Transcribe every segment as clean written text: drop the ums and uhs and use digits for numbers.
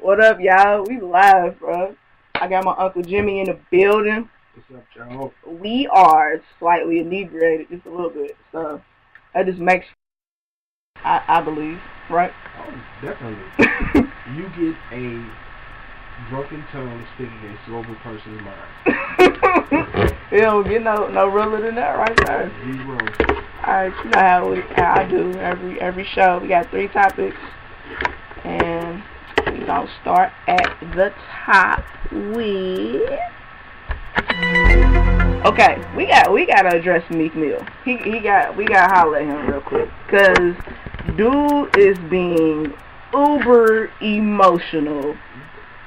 What up, y'all? We live, bro. I got my Uncle Jimmy in the building. What's up, y'all? We are slightly inebriated, just a little bit. So that just makes, I believe, right? Oh, definitely. You get a drunken tongue speaking a sober person's mind. You don't get no realer than that right there. Zero. Alright, you know how I do every show. We got 3 topics, and we're gonna start at the top with. Okay, we gotta address Meek Mill. We gotta holler at him real quick, cause dude is being uber emotional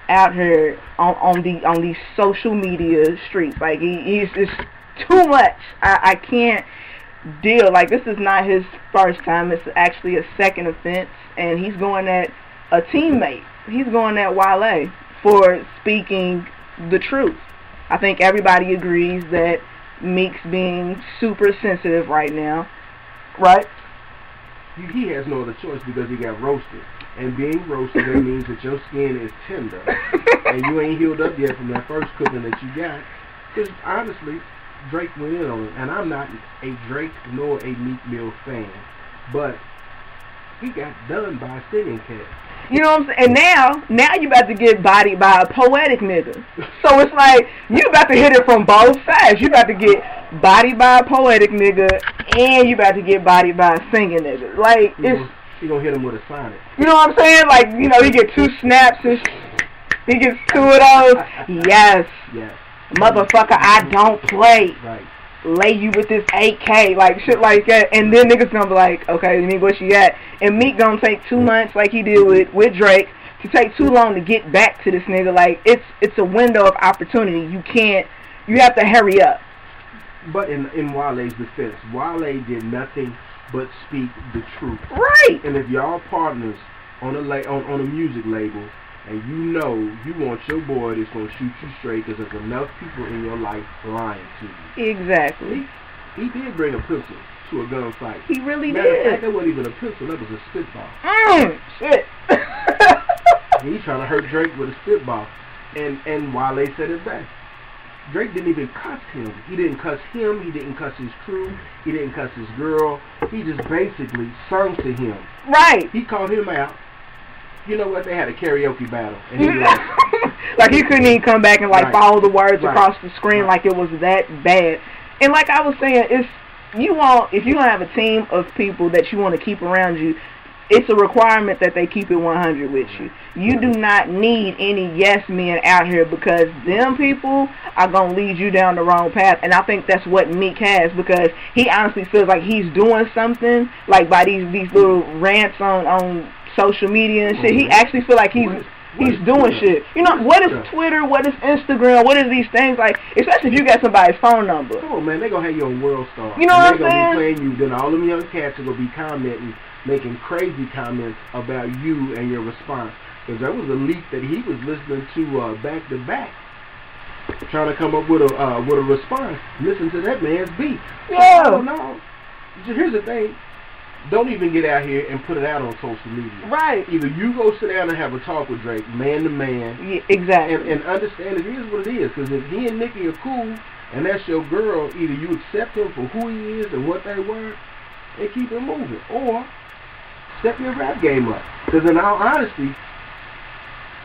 out here on these social media streets. Like he's just too much. I can't deal. Like, this is not his first time. It's actually a second offense, and he's going at a teammate. He's going at Wale for speaking the truth. I think everybody agrees that Meek's being super sensitive right now, right? He has no other choice because he got roasted. And being roasted, that means that your skin is tender. And you ain't healed up yet from that first cooking that you got. Because, honestly, Drake went in on it. And I'm not a Drake nor a Meek Mill fan. But he got done by a singing cat. You know what I'm saying? And now you about to get bodied by a poetic nigga. So it's like, you about to hit it from both sides. You about to get bodied by a poetic nigga, and you about to get bodied by a singing nigga. Like, He gonna hit him with a sonic. You know what I'm saying? Like, you know, he get 2 snaps and he gets 2 of those. Yes. Motherfucker, I don't play. Right. Lay you with this 8K, like shit like that, and then niggas gonna be like, okay, Meek, what you got? And Meek gonna take 2 months, like he did with Drake, to take too long to get back to this nigga. Like, it's a window of opportunity. You have to hurry up. But in Wale's defense, Wale did nothing but speak the truth. Right. And if y'all partners on a music label, and you know you want your boy that's going to shoot you straight because there's enough people in your life lying to you. Exactly. He did bring a pistol to a gunfight. He really Matter did. Of fact, that wasn't even a pistol, that was a spitball. Shit. He's trying to hurt Drake with a spitball. And Wale said it best. Drake didn't even cuss him. He didn't cuss him. He didn't cuss his crew. He didn't cuss his girl. He just basically sung to him. Right. He called him out. You know what? They had a karaoke battle, and he lost. Like, he couldn't even come back and follow the words across the screen like it was that bad. And like I was saying, if you want to have a team of people that you want to keep around you, it's a requirement that they keep it 100 with you. You do not need any yes men out here, because them people are going to lead you down the wrong path. And I think that's what Meek has, because he honestly feels like he's doing something, like by these little rants on social media and shit. He actually feel like he's doing shit. You know, what is Twitter? What is Instagram? What is these things? Like, especially if you got somebody's phone number. Come on, man. They're going to have you on World Star. You know what I'm saying? They're going to be playing you. Then all them young cats are going to be commenting, making crazy comments about you and your response. Because there was a leak that he was listening to back to back, trying to come up with a response. Listen to that man's beat. Yeah. Oh, no. Here's the thing. Don't even get out here and put it out on social media. Right. Either you go sit down and have a talk with Drake, man to man. Yeah, exactly. And understand it is what it is. Because if he and Nicki are cool, and that's your girl, either you accept him for who he is and what they were, and keep it moving. Or step your rap game up. Because in all honesty,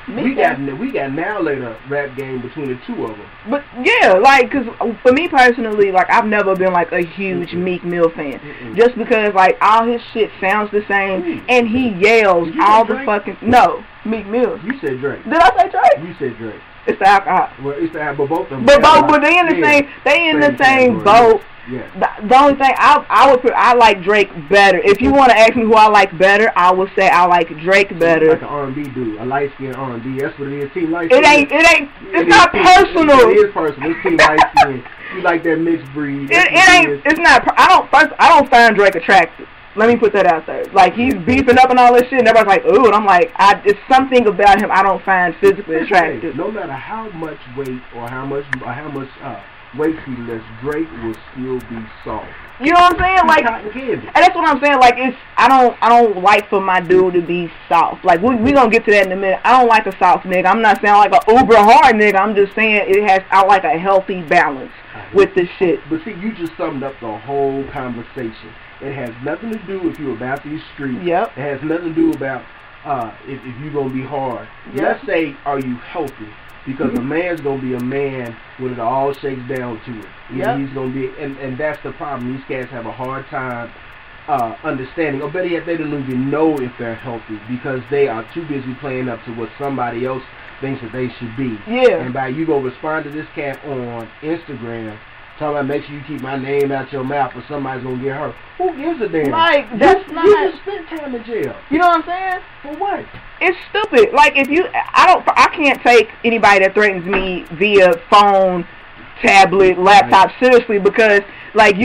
we got now later rap game between the 2 of them. But yeah, like, cause for me personally, like, I've never been like a huge Meek Mill fan, just because like all his shit sounds the same, and he yells all the fucking Meek Mill. You said Drake. Did I say Drake? You said Drake. It's the alcohol. Well, it's the alcohol, but both of them. But they in the same. They in the same boat. Yeah. The only thing I like Drake better. If you want to ask me who I like better, I would say I like Drake better. Like an R&B dude, a light skin R&B. That's what it is. Team light skin. It's not personal. It is personal. It's team light skin. You like that mixed breed. It's not. I don't find Drake attractive. Let me put that out there. Like, he's beefing up and all this shit, and everybody's like, ooh, and I'm like, it's something about him I don't find physically attractive. No matter how much weight or how much weight he lifts, Drake will still be soft. You know what I'm saying? Like, and that's what I'm saying. Like, I don't like for my dude to be soft. Like, we gonna get to that in a minute. I don't like a soft nigga. I'm not saying like a uber hard nigga. I'm just saying I like a healthy balance with this shit. But see, you just summed up the whole conversation. It has nothing to do with you about these streets. Yep. It has nothing to do about if you're gonna be hard. Yep. Let's say, are you healthy? Because a man's gonna be a man when it all shakes down to it. Yep. He's gonna be, and that's the problem. These cats have a hard time understanding, or better yet, they don't even know if they're healthy because they are too busy playing up to what somebody else thinks that they should be. Yeah. And by you gonna respond to this cat on Instagram, talking about make sure you keep my name out your mouth or somebody's gonna get hurt. Who gives a damn? Like, that's not. You just spent time in jail. You know what I'm saying? For what? It's stupid. Like, I can't take anybody that threatens me via phone, tablet, laptop seriously because, like,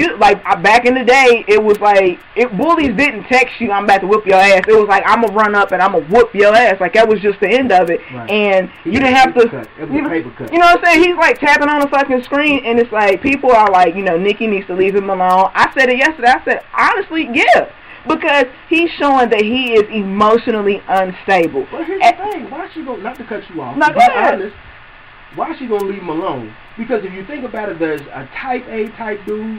back in the day, it was like, bullies didn't text you, I'm about to whoop your ass. It was like, I'm going to run up and I'm going to whoop your ass. Like, that was just the end of it. Right. And you didn't have to, it was a paper cut. You know what I'm saying? He's, like, tapping on the fucking screen, and it's like, people are like, Nikki needs to leave him alone. I said it yesterday. I said, honestly, yeah. Because he's showing that he is emotionally unstable. But here's the thing. Why is she going, not to cut you off, no, go ahead. Honest, why is she going to leave him alone? Because if you think about it, there's a type A type dude,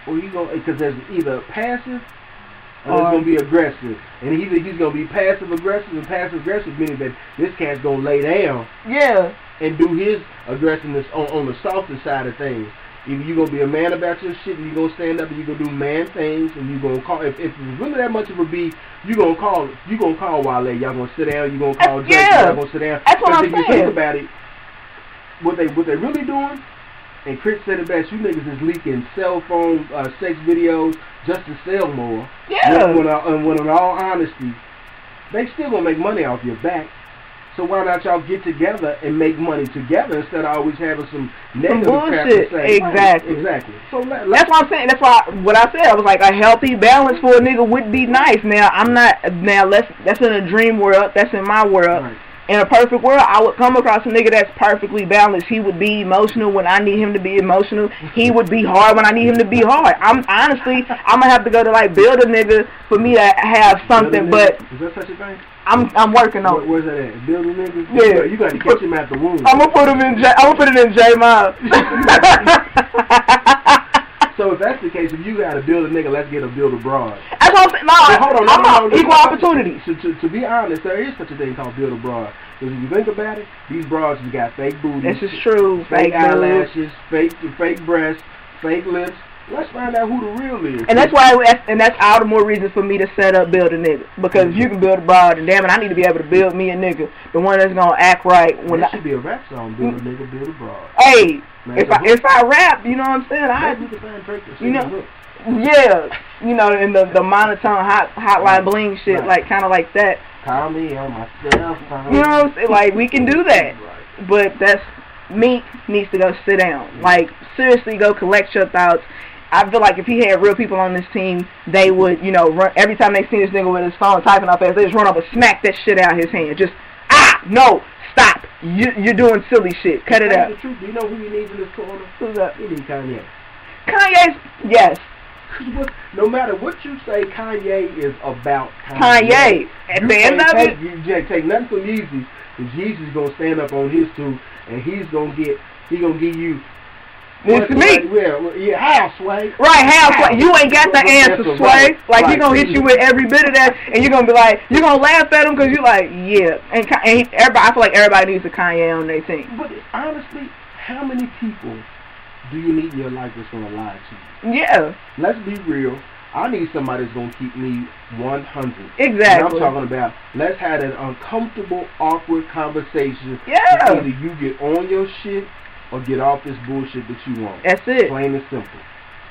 or because there's either passive or there's going to be aggressive. And he's going to be passive aggressive, and passive aggressive meaning that this cat's going to lay down. Yeah. And do his aggressiveness on the softer side of things. Either you're going to be a man about your shit and you're going to stand up and you're going to do man things and you're going to call. If it's really that much of a beef, you're going to call Wale. Y'all going to sit down. You're going to call Drake. Yeah. Y'all going to sit down. That's what I'm saying. If you think about it, what they really doing, and Chris said it best, you niggas is leaking cell phone sex videos just to sell more. Yeah. When in all honesty, they still going to make money off your back. So why not y'all get together and make money together instead of always having some negative crap to say? Exactly. Right, exactly. So that's what I'm saying. That's why what I said. I was like, a healthy balance for a nigga would be nice. Now that's in a dream world. That's in my world. Right. In a perfect world, I would come across a nigga that's perfectly balanced. He would be emotional when I need him to be emotional. He would be hard when I need him to be hard. I'm gonna have to go to like build a nigga for me to have something. But is that such a thing? I'm working on it. Where's that at? Build a nigga? Yeah. You got to catch him at the womb. I'm gonna put him in I'm gonna put it in J-Mob. So if that's the case, if you got to build a nigga, let's get a build abroad. That's what I'm saying. No, hold on. Equal opportunities. To be honest, there is such a thing called build abroad. Because if you think about it, these broads have got fake booties. This is true. Fake eyelashes, fake breasts, fake lips. Let's find out who the real is. And that's why, that's all the more reason for me to set up build a nigga. Because if you can build a broad, and damn it, I need to be able to build me a nigga, the one that's gonna act right. When that should be a rap song. Build a nigga, build a broad. Hey, if I rap, you know what I'm saying? You can find Drake to you know, yeah, in the monotone hotline bling shit, right. Like kind of like that. Call me on my cell phone. You know what I'm saying? Like we can do that, right. But that's Meek needs to go sit down. Mm-hmm. Like seriously, go collect your thoughts. I feel like if he had real people on this team, they would, run every time they see this nigga with his phone typing up fast, they just run up and smack that shit out of his hand. Just, no, stop. You're doing silly shit. Cut it out. The truth, do you know who he needs in this corner? Who's that? He needs Kanye. Kanye's, yes. No matter what you say, Kanye is about Kanye. At the end of it, you take nothing from Yeezy, because Yeezy's gonna stand up on his too, and he's gonna give you. It's me. Yeah, how, Sway? Right, how, Sway? You ain't got the answer, Sway. Like, he gonna hit you with every bit of that, and you're gonna be like, you're gonna laugh at him because you're like, yeah. And everybody, I feel like everybody needs a Kanye on their team. But honestly, how many people do you need in your life that's gonna lie to you? Yeah. Let's be real. I need somebody that's gonna keep me 100. Exactly. And I'm talking about, let's have an uncomfortable, awkward conversation. Yeah. Either you get on your shit or get off this bullshit that you want. That's it. Plain and simple.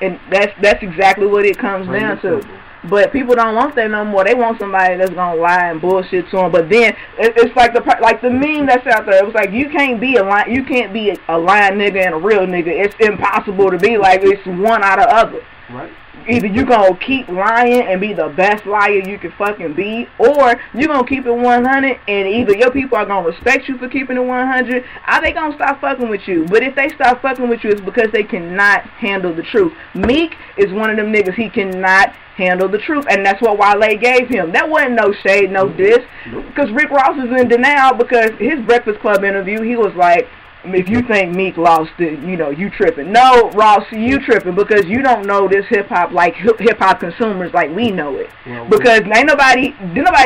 And that's exactly what it comes down to. But people don't want that no more. They want somebody that's gonna lie and bullshit to them. But then it's like the meme that's out there. It was like you can't be a lying nigga and a real nigga. It's impossible to be like it's one out of other. Right. Either you gonna keep lying and be the best liar you can fucking be, or you gonna keep it 100, and either your people are gonna respect you for keeping it 100, or they gonna stop fucking with you. But if they stop fucking with you, it's because they cannot handle the truth. Meek is one of them niggas, he cannot handle the truth, and that's what Wale gave him. That wasn't no shade, no diss, because Rick Ross is in denial because his Breakfast Club interview, he was like, if you think Meek lost it, you know, you tripping. No, Ross, you tripping because you don't know this hip-hop like hip-hop consumers like we know it. Because didn't nobody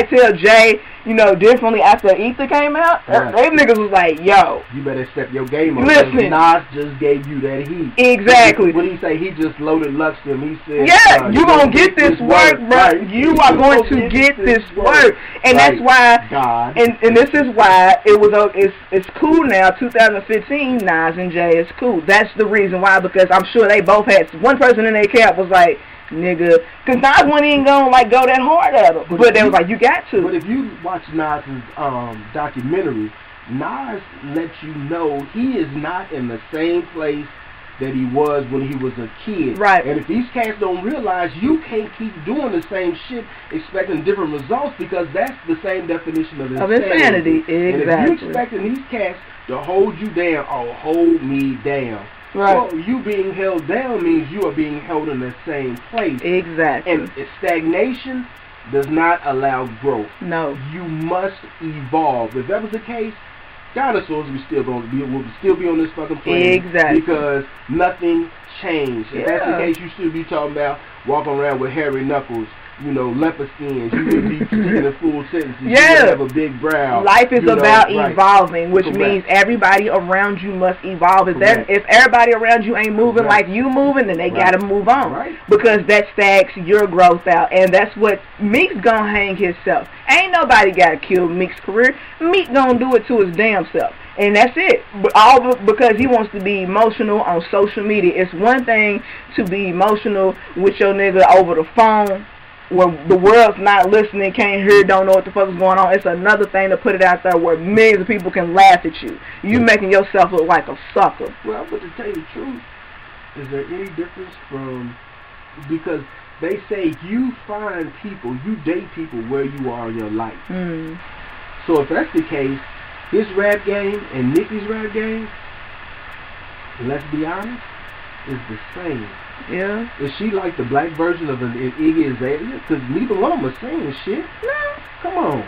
tell Jay, you know, differently after Ether came out? They niggas was like, yo, you better step your game up. Listen, Nas just gave you that heat. Exactly. When he say he just loaded Lux him, he said, yeah, you gonna get this work, bro. Right. You are going to get this work. And right. That's why, God. And this is why it's cool now, 2015, Nas and Jay is cool. That's the reason why, because I'm sure they both had, one person in their camp was like, nigga, because Nas wasn't even gonna like go that hard at him. But they was like, you got to. But if you watch Nas's documentary, Nas lets you know he is not in the same place that he was when he was a kid. Right. And if these cats don't realize, you can't keep doing the same shit expecting different results, because that's the same definition of insanity. Exactly. And if you expecting these cats to hold you down, oh, hold me down. Right. Well, you being held down means you are being held in the same place. Exactly. And stagnation does not allow growth. No. You must evolve. If that was the case, dinosaurs would still be on this fucking planet. Exactly. Because nothing changed. If that's the case, you should be talking about walking around with hairy knuckles, you know, leopard skins. You would be speaking in full sentences. You would have a big brow. Life is about evolving, which Correct. means everybody around you must evolve. If everybody around you ain't moving like you moving, then they gotta move on. Right. Because that stags your growth out. And that's what Meek's gonna hang himself. Ain't nobody gotta kill Meek's career. Meek gonna do it to his damn self. And that's it. All because he wants to be emotional on social media. It's one thing to be emotional with your nigga over the phone, where the world's not listening, can't hear, don't know what the fuck is going on. It's another thing to put it out there where millions of people can laugh at you. You making yourself look like a sucker. Well, but to tell you the truth, is there any difference from, because they say you find people, you date people where you are in your life. So if that's the case, his rap game and Nicki's rap game, let's be honest, is the same. Yeah. Is she like the black version of an Iggy Azalea? Because neither one of them are saying shit. No. Come on.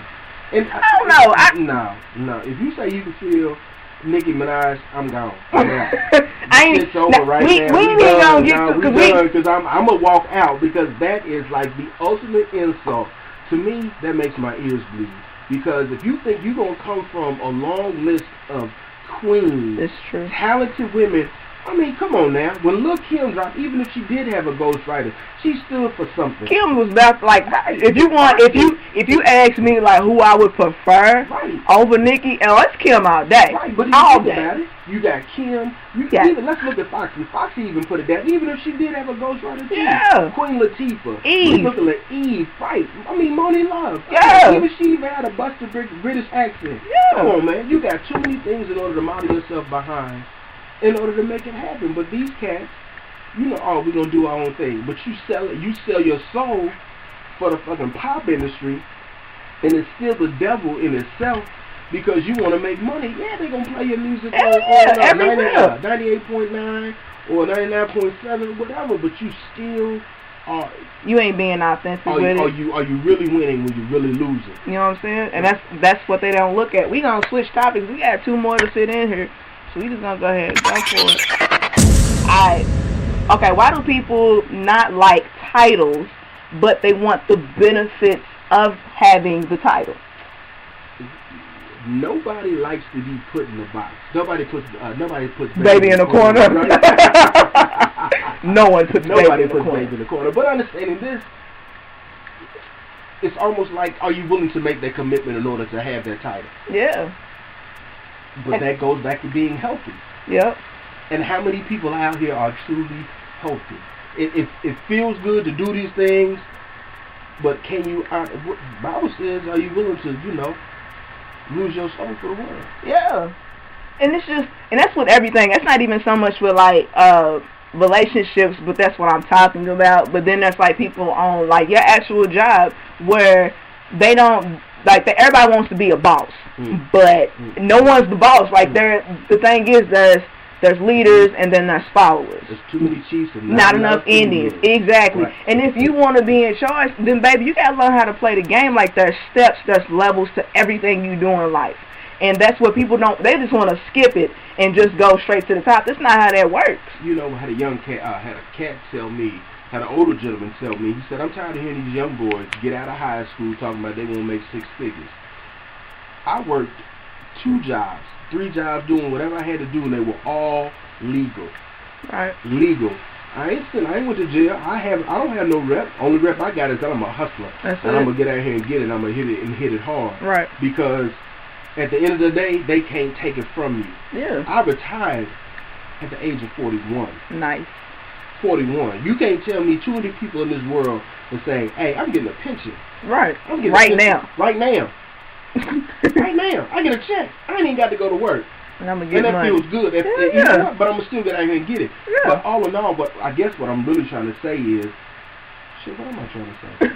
And I don't know. No. If you say you can feel Nicki Minaj, I'm gone. It's over now, right we now. We ain't gonna get to, because I'm gonna walk out, because that is like the ultimate insult. To me, that makes my ears bleed. Because if you think you're gonna come from a long list of queens, it's true, talented women, I mean, come on now. When Lil' Kim dropped, even if she did have a ghostwriter, she stood for something. Kim was about like, if you ask me like who I would prefer over Nicki, it's Kim all day. Right, but all day. About it. You got Kim. Even let's look at Foxy. Foxy even put it down. Even if she did have a ghostwriter too. Yeah. Queen Latifah. Eve. Look at Eve. Right. I mean, Moni Love. Yeah. Even she even had a busted British accent. Yeah. Come on, man. You got too many things in order to model yourself behind, in order to make it happen. But these cats, you know, oh, we're gonna do our own thing. But you sell your soul for the fucking pop industry, and it's still the devil in itself, because you want to make money. Yeah, they're gonna play your music on 98.9 or 99.7, whatever. But you still are. You ain't being authentic with it. Are you really winning when you're really losing? You know what I'm saying? And that's what they don't look at. We gonna switch topics. We got two more to fit in here. So we just gonna go ahead and go for it. Alright. Okay, why do people not like titles, but they want the benefits of having the title? Nobody likes to be put in a box. Nobody puts baby in the corner. Right? No one puts baby in the corner. But understanding this, it's almost like, are you willing to make that commitment in order to have that title? Yeah. But that goes back to being healthy. Yep. And how many people out here are truly healthy? It feels good to do these things, but can you? Bible says, are you willing to, lose your soul for the world? Yeah. And it's just, and that's with everything. That's not even so much with like relationships, but that's what I'm talking about. But then there's like people on like your actual job where they don't like everybody wants to be a boss, but no one's the boss. Like the thing is there's leaders and then there's followers. There's too many chiefs and not enough Indians. Exactly. Right. And if you want to be in charge, then baby, you gotta learn how to play the game. Like there's steps, there's levels to everything you do in life. And that's what people don't. They just want to skip it and just go straight to the top. That's not how that works. You know, had an older gentleman tell me. He said, "I'm tired of hearing these young boys get out of high school talking about they want to make 6 figures. I worked 2 jobs, 3 jobs, doing whatever I had to do, and they were all legal. Right. Legal. I ain't went to jail. I don't have no rep. Only rep I got is that I'm a hustler. That's and it. I'm gonna get out here and get it. I'm gonna hit it and hit it hard. Right. Because at the end of the day, they can't take it from you. Yeah. I retired at the age of 41. Nice. 41. You can't tell me too many people in this world are saying, "Hey, I'm getting a pension." Right. I'm getting Right a pension. now. Right now. Right now. I get a check. I ain't even got to go to work. And I'm gonna get and that money. feels good. You know what? But I'm gonna still get out here and get it. Yeah. But all in all, but I guess what I'm really trying to say is, shit, what am I trying to say?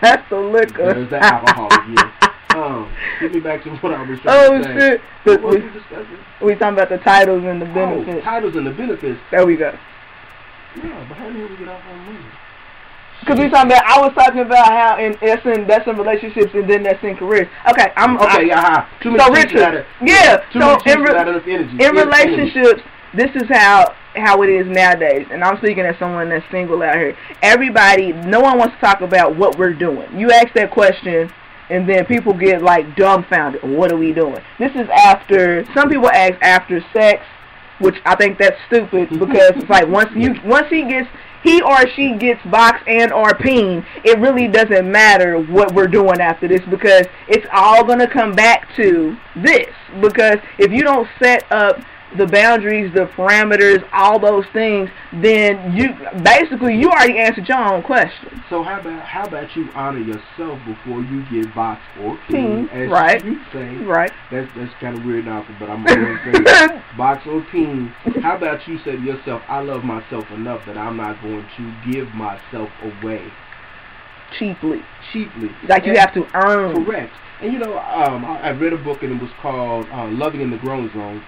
That's the liquor. There's that alcohol again. Get me back to what I was trying to say. Shit. What was we discussing? We talking about the titles and the benefits. Titles and the benefits. There we go. Yeah, but how the hell we get off on money? Because we talking about, I was talking about how that's in relationships and then that's in careers. Okay, Too many Richard, in relationships, this is how it is nowadays. And I'm speaking as someone that's single out here. Everybody, no one wants to talk about what we're doing. You ask that question, and then people get like dumbfounded. What are we doing? This is after. Some people ask after sex, which I think that's stupid because it's like once he or she gets boxed and or peen, it really doesn't matter what we're doing after this because it's all going to come back to this. Because if you don't set up the boundaries, the parameters, all those things, then you already answered your own question. So how about you honor yourself before you get boxed or peen, as right. you say. Right. That's kind of weird now, but I'm going to say that. Box or peen. How about you say to yourself, I love myself enough that I'm not going to give myself away. Cheaply. Like you have to earn. Correct. And you know, I read a book and it was called Loving in the Grown Zone.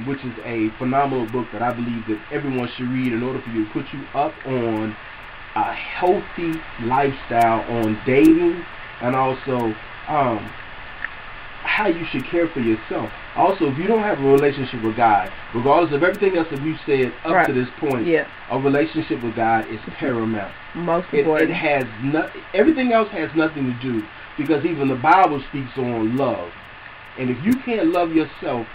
Which is a phenomenal book that I believe that everyone should read in order for you to put you up on a healthy lifestyle on dating and also how you should care for yourself. Also, if you don't have a relationship with God, regardless of everything else that we've said up to this point, a relationship with God is paramount. Most important. It has everything else has nothing to do because even the Bible speaks on love. And if you can't love yourself,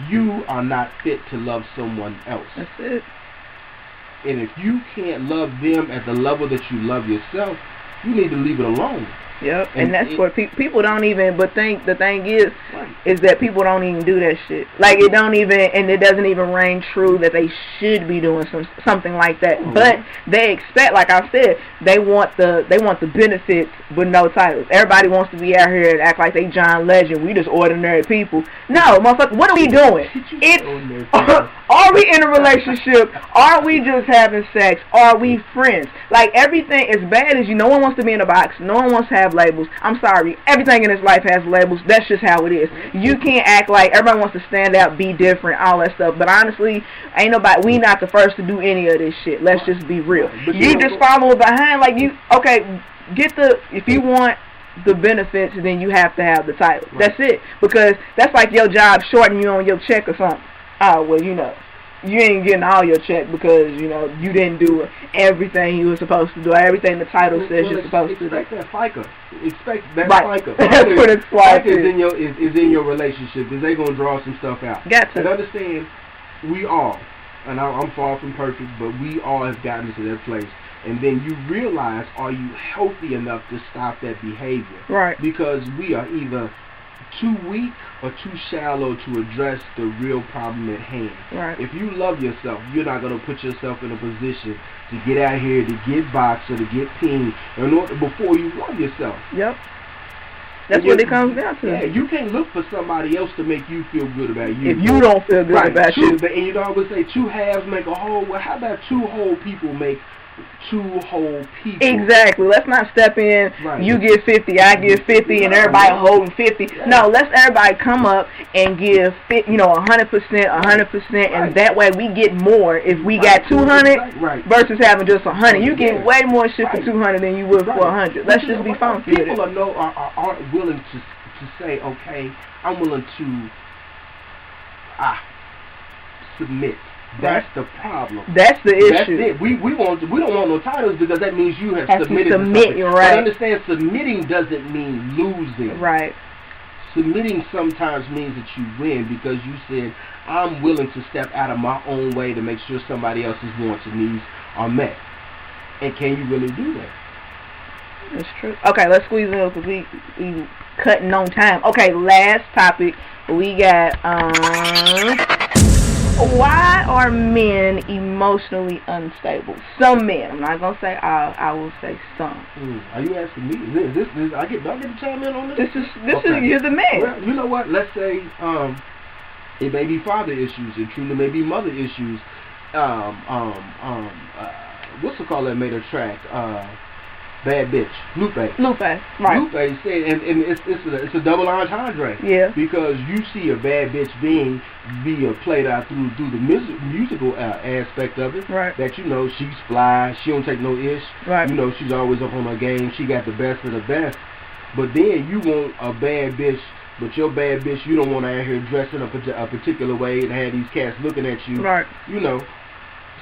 you are not fit to love someone else. That's it. And if you can't love them at the level that you love yourself, you need to leave it alone. Yep, and that's what people don't even. But the thing is that people don't even do that shit. Like it don't even, and it doesn't even ring true that they should be doing something like that. Mm-hmm. But they expect, like I said, they want the benefits with no titles. Everybody wants to be out here and act like they John Legend. We just ordinary people. No, motherfucker, what are we doing? Are we in a relationship? Are we just having sex? Are we friends? Like everything, as bad as no one wants to be in a box. No one wants to have labels. I'm sorry. Everything in this life has labels. That's just how it is. You can't act like everybody wants to stand out, be different, all that stuff. But honestly, we not the first to do any of this shit. Let's just be real. You just follow behind like if you want the benefits, then you have to have the title. Right. That's it. Because that's like your job shorting you on your check or something. Oh, well, you ain't getting all your check because, you didn't do everything you were supposed to do, everything the title says you're supposed to do. Expect that FICA. That's what it's like. FICA is in your relationship because they're going to draw some stuff out. Got to. And understand, we all, and I'm far from perfect, but we all have gotten to that place. And then you realize, are you healthy enough to stop that behavior? Right. Because we are either too weak or too shallow to address the real problem at hand. Right. If you love yourself, you're not going to put yourself in a position to get out here to get boxed or to get peened before you love yourself. Yep. That's what it comes down to. Yeah, you can't look for somebody else to make you feel good about you. If you don't feel good about you. And you know, I would say 2 halves make a whole. Well, how about 2 whole people make 2 whole people? Exactly. Let's not step in. Right. You give 50, I give 50, and everybody holding 50. Yeah. No, let's everybody come up and give 100%, 100%, and that way we get more. If we got 200 versus having just 100, you get way more shit for 200 than you would for 100. Let's just be funky. People aren't willing to say, okay, I'm willing to submit. That's the problem. That's the issue. That's it. We don't want no titles because that means you have submitted to something. Right. But understand, submitting doesn't mean losing. Right. Submitting sometimes means that you win because you said, I'm willing to step out of my own way to make sure somebody else's wants and needs are met. And can you really do that? That's true. Okay, let's squeeze in because we cutting on time. Okay, last topic. We got why are men emotionally unstable? Some men. I'm not gonna say all. I will say some. Are you asking me? This I get to chime in on this. This is you're the man. Well, you know what? Let's say it may be father issues. It truly may be mother issues. What's the call that made her track? Bad bitch, Lupe, right? Lupe said, and it's a double entendre. Yeah. Because you see a bad bitch being played out through the musical aspect of it. Right. That she's fly, she don't take no ish. Right. She's always up on her game. She got the best of the best. But then you want a bad bitch, but your bad bitch you don't want her out here dressing a particular way and have these cats looking at you. Right.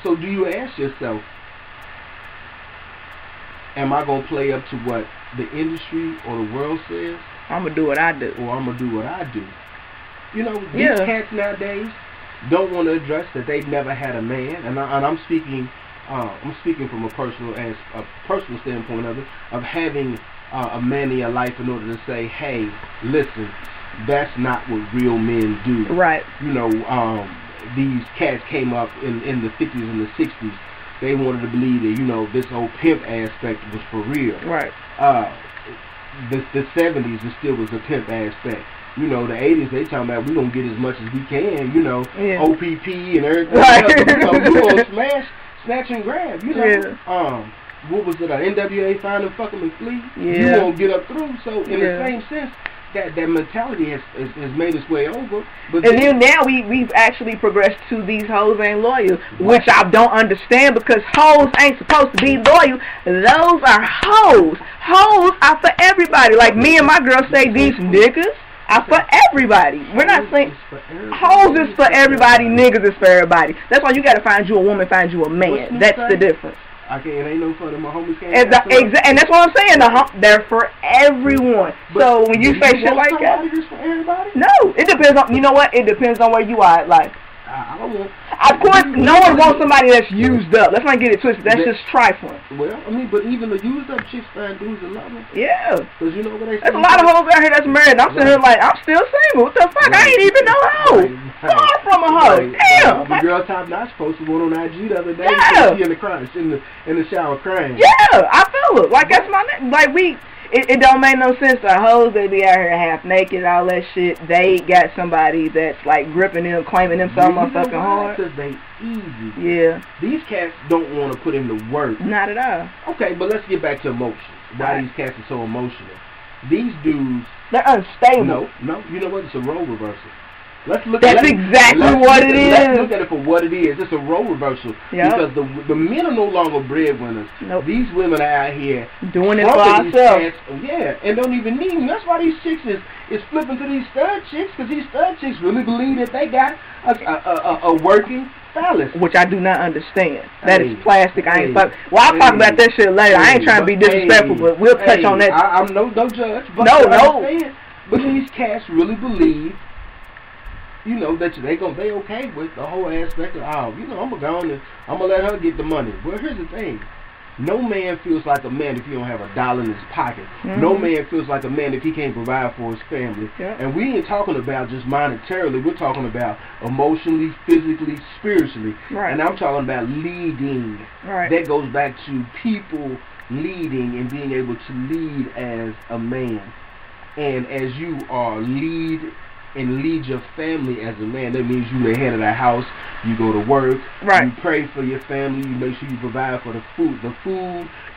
So do you ask yourself, am I going to play up to what the industry or the world says? I'm going to do what I do. Or I'm going to do what I do. These cats nowadays don't want to address that they've never had a man. And I'm speaking from a personal standpoint of it, of having a man in your life in order to say, hey, listen, that's not what real men do. Right. These cats came up in the 50s and the 60s. They wanted to believe that, this whole pimp aspect was for real. Right. The 70s, it still was a pimp aspect. The 80s, they talking about we gonna get as much as we can, OPP and everything. Right. We gonna snatch and grab, Yeah. What was it, NWA, find them, fuck them, and flee? Yeah. You won't get up through. So, in the same sense, that mentality has made its way over. But then now we've actually progressed to these hoes ain't loyal, which I don't understand because hoes ain't supposed to be loyal. Those are hoes. Hoes are for everybody. Like me and my girl say, these niggas are for everybody. We're not saying hoes is for everybody, niggas is for everybody. That's why you got to find you a woman, find you a man. That's the difference. It ain't no fun. My homies can't. And that's what I'm saying. They're for everyone. But so when you say shit like that, for everybody? No, it depends on. You know what? It depends on where you are. Like, I don't want. Of course, no one wants somebody that's used up. Let's not get it twisted. That's just trifling. Well, but even the used up chicks find dudes that love them. Yeah. Because you know what they say. There's a lot of hoes out here that's married. I'm sitting here like, I'm still single. What the fuck? I ain't even no hoe. Far from a hoe. Damn. The girl top notch posted one on IG the other day. Yeah. She in the shower crying. Yeah, I feel it. Like that's my like It don't make no sense. The hoes, they be out here half naked, all that shit. They got somebody that's like gripping them, claiming them so motherfucking hard. Because they easy. Yeah. These cats don't want to put in the work. Not at all. Okay, but let's get back to emotions. Why these cats are so emotional? These dudes. They're unstable. No. You know what? It's a role reversal. That's exactly what it is. Let's look at it for what it is. It's a role reversal. Yep. Because the men are no longer breadwinners. Nope. These women are out here doing it for ourselves. And don't even need them. That's why these chicks is flipping to these stud chicks, because these stud chicks really believe that they got a working phallus. Which I do not understand. That is plastic. I ain't fuck. Well, I'll talk about that shit later. I ain't trying to be disrespectful, but we'll touch on that. I'm no judge. But No. But these cats really believe, that they okay with the whole aspect of, I'm gonna go on and I'm gonna let her get the money. Well, here's the thing. No man feels like a man if he don't have $1 in his pocket. Mm-hmm. No man feels like a man if he can't provide for his family. Yeah. And we ain't talking about just monetarily. We're talking about emotionally, physically, spiritually. Right. And I'm talking about leading. Right. That goes back to people leading and being able to lead as a man. And as you lead your family as a man, that means you're the head of the house. You go to work. Right. You pray for your family. You make sure you provide for the food.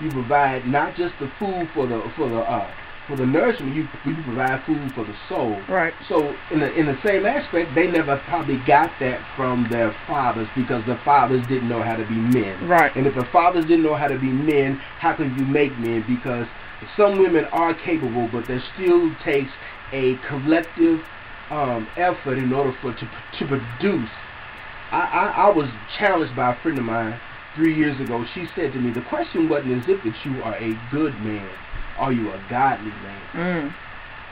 You provide not just the food for the nourishment. You provide food for the soul. Right. So in the same aspect, they never probably got that from their fathers because the fathers didn't know how to be men. Right. And if the fathers didn't know how to be men, how can you make men? Because some women are capable, but there still takes a collective effort in order to produce. I was challenged by a friend of mine 3 years ago. She said to me, the question wasn't as if that you are a good man. Are you a godly man?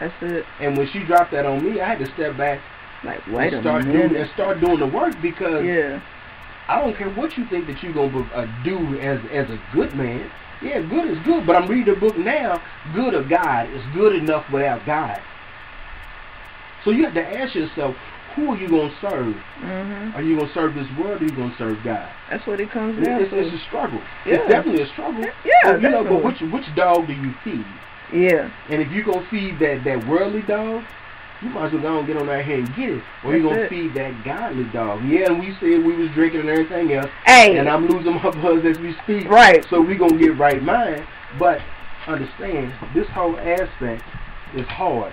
That's it. And when she dropped that on me, I had to step back Like, wait and start doing the work because yeah. I don't care what you think that you're going to do as a good man. Yeah, good is good, but I'm reading the book now. Good of God is good enough without God. So you have to ask yourself, who are you going to serve? Are you going to serve this world or are you going to serve God? That's what it comes down to. It's a struggle. Yeah. It's definitely a struggle. Yeah, but which dog do you feed? Yeah. And if you're going to feed that worldly dog, you might as well go and get on that here and get it. Or you're going to feed that godly dog. Yeah, and we said we was drinking and everything else. Hey. And I'm losing my buzz as we speak. Right. So we're going to get right mind. But understand, this whole aspect is hard.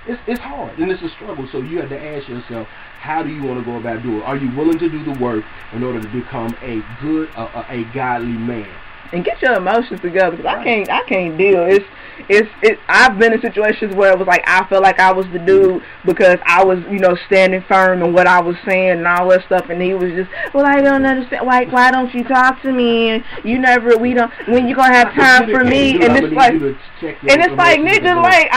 It's hard, and it's a struggle. So you have to ask yourself, how do you want to go about doing it? Are you willing to do the work in order to become a good, a godly man? And get your emotions together, because I can't deal. I've been in situations where it was like I felt like I was the dude because I was, standing firm in what I was saying and all that stuff, and he was just, well, I don't understand. Like, why don't you talk to me? When you gonna have time for me? And it's like, nigga, like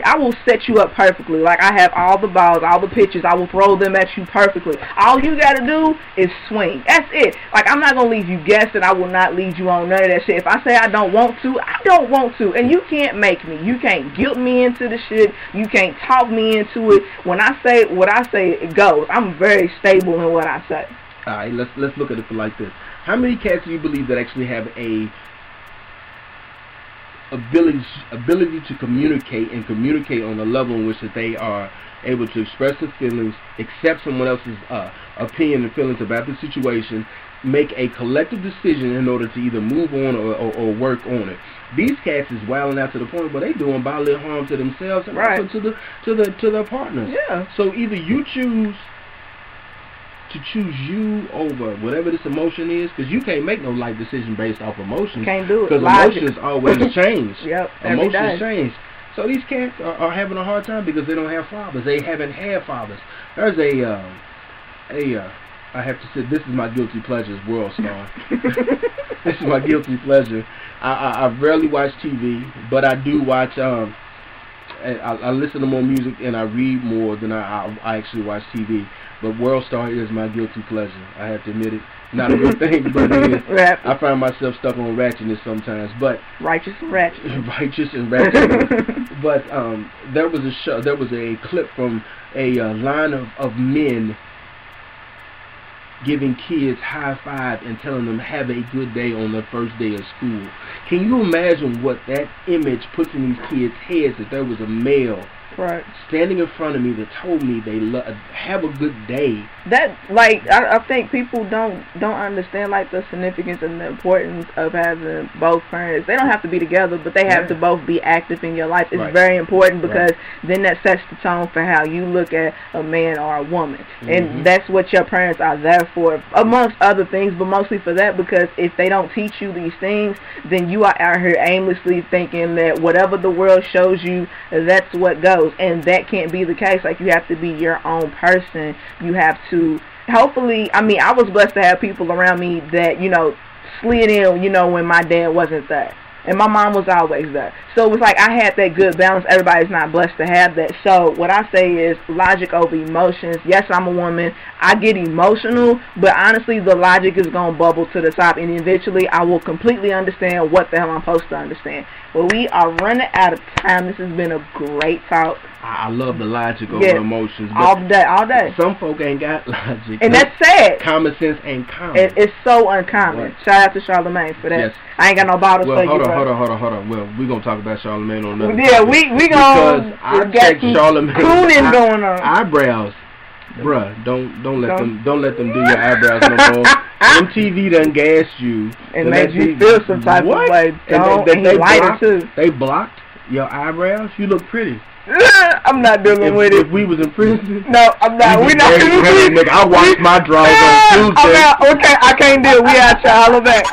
I will set you up perfectly. Like I have all the balls, all the pitches. I will throw them at you perfectly. All you gotta do is swing. That's it. Like I'm not gonna leave you guessing. I will not lead you on none of that shit. If I say I don't want to, I don't want to. And you can't make me. You can't guilt me into the shit. You can't talk me into it. When I say what I say, it goes. I'm very stable in what I say. All right, let's look at it like this. How many cats do you believe that actually have a ability to communicate on a level in which that they are able to express their feelings, accept someone else's opinion and feelings about the situation, make a collective decision in order to either move on or work on it? These cats is wilding out to the point where they doing bodily harm to themselves and also to their partners. Yeah. So either you choose you over whatever this emotion is, because you can't make no life decision based off emotions. Can't do it. Because emotions always change. Yep. Emotions change. So these cats are having a hard time because they don't have fathers. They haven't had fathers. There's I have to say, this is my guilty pleasure, is World Star. This is my guilty pleasure. I rarely watch TV, but I do watch, I listen to more music and I read more than I actually watch TV. But World Star is my guilty pleasure. I have to admit it. Not a good thing, but it is. I find myself stuck on ratchetness sometimes. But righteous and ratchet. Righteous and ratchetness. But there was a clip from a line of men giving kids high five and telling them have a good day on their first day of school. Can you imagine what that image puts in these kids' heads, that there was a male standing in front of me that told me they have a good day? That, like, I think people don't understand, like, the significance and the importance of having both parents. They don't have to be together, but they have to both be active in your life. It's very important, because then that sets the tone for how you look at a man or a woman. And that's what your parents are there for, amongst other things, but mostly for that, because if they don't teach you these things, then you are out here aimlessly thinking that whatever the world shows you, that's what goes. And that can't be the case. Like, you have to be your own person. You have to, hopefully, I was blessed to have people around me that, slid in, when my dad wasn't there. And my mom was always there. So it was like I had that good balance. Everybody's not blessed to have that. So what I say is logic over emotions. Yes, I'm a woman. I get emotional, but honestly, the logic is going to bubble to the top, and eventually I will completely understand what the hell I'm supposed to understand. But we are running out of time. This has been a great talk. I love the logic over emotions. But all day. Some folk ain't got logic. And that's sad. Common sense ain't common. It's so uncommon. Shout out to Charlamagne for that. Yes. I ain't got no bottle for you, hold on. Well, we're gonna talk about Charlamagne on another. Yeah, we gonna because I checked Charlamagne going on. Eyebrows. Bruh, don't let them do your eyebrows no more. MTV done gassed you and made you feel some type of way. They lighter too. They blocked your eyebrows. You look pretty. I'm not dealing with it. If we was in prison, no, I'm not. We not. I wash my drawers on Tuesday. Okay, I can't deal. We out, y'all. Holla back.